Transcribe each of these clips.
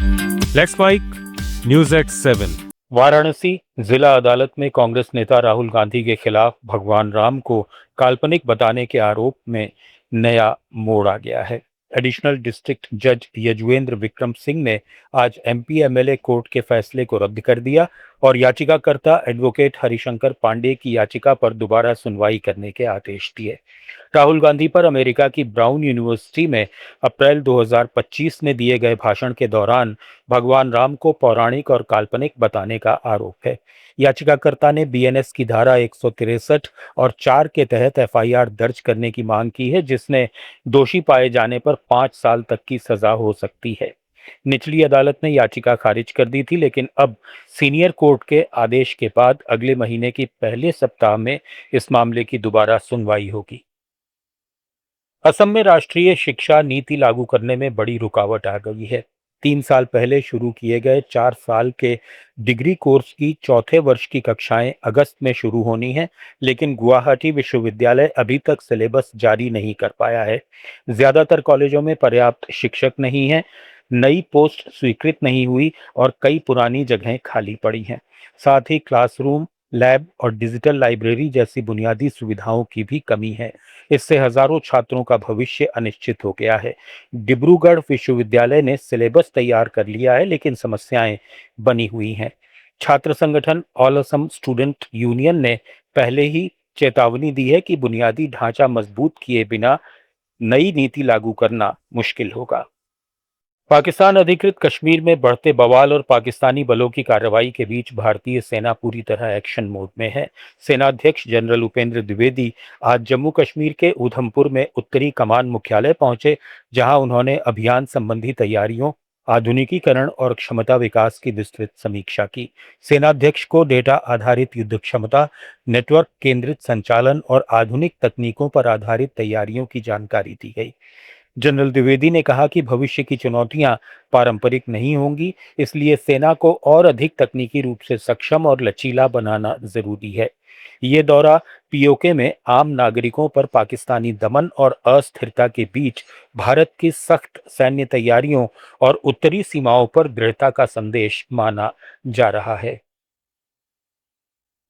Let's mike news at 7। Varanasi जिला अदालत में कांग्रेस नेता राहुल गांधी के खिलाफ भगवान राम को काल्पनिक बताने के आरोप में नया मोड़ आ गया है। एडिशनल डिस्ट्रिक्ट जज यजुवेंद्र विक्रम सिंह ने आज एमपी एमएलए कोर्ट के फैसले को रद्द कर दिया और याचिकाकर्ता एडवोकेट हरिशंकर पांडे की याचिका पर दोबारा सुनवाई करने के आदेश दिए। राहुल गांधी पर अमेरिका की ब्राउन यूनिवर्सिटी में अप्रैल 2025 में दिए गए भाषण के दौरान भगवान राम को पौराणिक और काल्पनिक बताने का आरोप है। याचिकाकर्ता ने बीएनएस की धारा 163 और 4 के तहत एफआईआर दर्ज करने की मांग की है, जिसने दोषी पाए जाने पर 5 साल तक की सजा हो सकती है। निचली अदालत ने याचिका खारिज कर दी थी, लेकिन अब सीनियर कोर्ट के आदेश के बाद अगले महीने के पहले सप्ताह में इस मामले की दोबारा सुनवाई होगी। असम में राष्ट्रीय शिक्षा नीति लागू करने में बड़ी रुकावट आ गई है। 3 साल पहले शुरू किए गए 4 साल के डिग्री कोर्स की चौथे वर्ष की कक्षाएं अगस्त में शुरू होनी है, लेकिन गुवाहाटी विश्वविद्यालय अभी तक सिलेबस जारी नहीं कर पाया है। ज्यादातर कॉलेजों में पर्याप्त शिक्षक नहीं है, नई पोस्ट स्वीकृत नहीं हुई और कई पुरानी जगहें खाली पड़ी हैं। साथ ही क्लासरूम, लैब और डिजिटल लाइब्रेरी जैसी बुनियादी सुविधाओं की भी कमी है। इससे हजारों छात्रों का भविष्य अनिश्चित हो गया है। डिब्रूगढ़ विश्वविद्यालय ने सिलेबस तैयार कर लिया है, लेकिन समस्याएं बनी हुई हैं। छात्र संगठन ऑल असम स्टूडेंट यूनियन ने पहले ही चेतावनी दी है कि बुनियादी ढांचा मजबूत किए बिना नई नीति लागू करना मुश्किल होगा। पाकिस्तान अधिकृत कश्मीर में बढ़ते बवाल और पाकिस्तानी बलों की कार्रवाई के बीच भारतीय सेना पूरी तरह एक्शन मोड में है। सेनाध्यक्ष जनरल उपेंद्र द्विवेदी आज जम्मू कश्मीर के उधमपुर में उत्तरी कमान मुख्यालय पहुंचे, जहां उन्होंने अभियान संबंधी तैयारियों, आधुनिकीकरण और क्षमता विकास की विस्तृत समीक्षा की। सेनाध्यक्ष को डेटा आधारित युद्ध क्षमता, नेटवर्क केंद्रित संचालन और आधुनिक तकनीकों पर आधारित तैयारियों की जानकारी दी गई। जनरल द्विवेदी ने कहा कि भविष्य की चुनौतियां पारंपरिक नहीं होंगी, इसलिए सेना को और अधिक तकनीकी रूप से सक्षम और लचीला बनाना जरूरी है। ये दौरा पीओके में आम नागरिकों पर पाकिस्तानी दमन और अस्थिरता के बीच भारत की सख्त सैन्य तैयारियों और उत्तरी सीमाओं पर दृढ़ता का संदेश माना जा रहा है।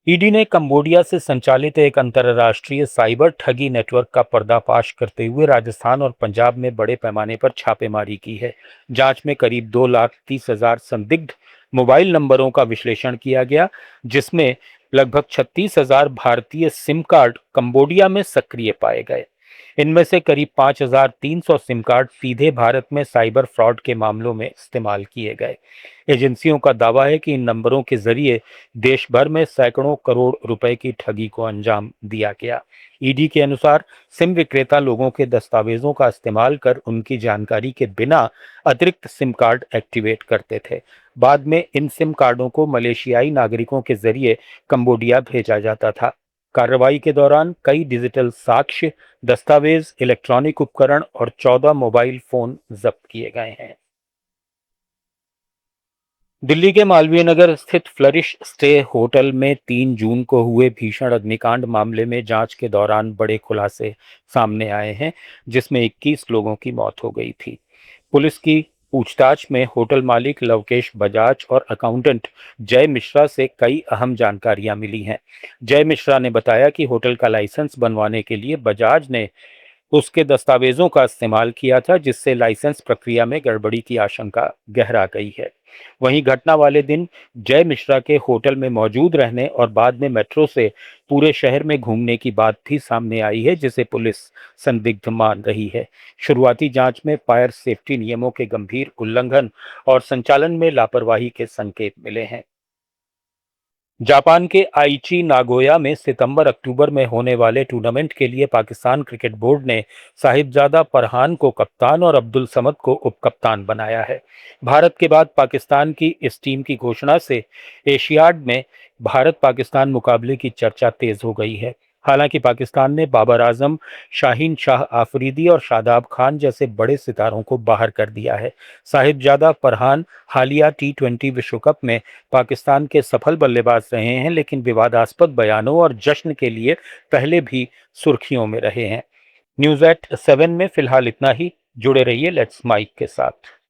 ईडी ने कंबोडिया से संचालित एक अंतर्राष्ट्रीय साइबर ठगी नेटवर्क का पर्दाफाश करते हुए राजस्थान और पंजाब में बड़े पैमाने पर छापेमारी की है। जांच में करीब 2,30,000 संदिग्ध मोबाइल नंबरों का विश्लेषण किया गया, जिसमें लगभग 36,000 भारतीय सिम कार्ड कंबोडिया में सक्रिय पाए गए। इनमें से करीब 5,300 सिम कार्ड सीधे भारत में साइबर फ्रॉड के मामलों में इस्तेमाल किए गए। एजेंसियों का दावा है कि इन नंबरों के जरिए देश भर में सैकड़ों करोड़ रुपए की ठगी को अंजाम दिया गया। ईडी के अनुसार सिम विक्रेता लोगों के दस्तावेजों का इस्तेमाल कर उनकी जानकारी के बिना अतिरिक्त सिम कार्ड एक्टिवेट करते थे। बाद में इन सिम कार्डों को मलेशियाई नागरिकों के जरिए कंबोडिया भेजा जाता था। कार्रवाई के दौरान कई डिजिटल साक्ष्य, दस्तावेज, इलेक्ट्रॉनिक उपकरण और 14 मोबाइल फोन जब्त किए गए हैं। दिल्ली के मालवीय नगर स्थित फ्लरिश स्टे होटल में 3 जून को हुए भीषण अग्निकांड मामले में जांच के दौरान बड़े खुलासे सामने आए हैं, जिसमें 21 लोगों की मौत हो गई थी। पुलिस की पूछताछ में होटल मालिक लवकेश बजाज और अकाउंटेंट जय मिश्रा से कई अहम जानकारियां मिली हैं। जय मिश्रा ने बताया कि होटल का लाइसेंस बनवाने के लिए बजाज ने उसके दस्तावेजों का इस्तेमाल किया था, जिससे लाइसेंस प्रक्रिया में गड़बड़ी की आशंका गहरा गई है। वहीं घटना वाले दिन जय मिश्रा के होटल में मौजूद रहने और बाद में मेट्रो से पूरे शहर में घूमने की बात भी सामने आई है, जिसे पुलिस संदिग्ध मान रही है। शुरुआती जांच में फायर सेफ्टी नियमों के गंभीर उल्लंघन और संचालन में लापरवाही के संकेत मिले हैं। जापान के आइची नागोया में सितंबर-अक्टूबर में होने वाले टूर्नामेंट के लिए पाकिस्तान क्रिकेट बोर्ड ने साहिबजादा फरहान को कप्तान और अब्दुल समद को उपकप्तान बनाया है। भारत के बाद पाकिस्तान की इस टीम की घोषणा से एशियाड में भारत पाकिस्तान मुकाबले की चर्चा तेज हो गई है। हालांकि पाकिस्तान ने बाबर आजम, शाहीन शाह आफरीदी और शादाब खान जैसे बड़े सितारों को बाहर कर दिया है। साहिबजादा फरहान हालिया टी20 विश्व कप में पाकिस्तान के सफल बल्लेबाज रहे हैं, लेकिन विवादास्पद बयानों और जश्न के लिए पहले भी सुर्खियों में रहे हैं। न्यूज़ एट 7 में फिलहाल इतना ही। जुड़े रहिए लेट्स माइक के साथ।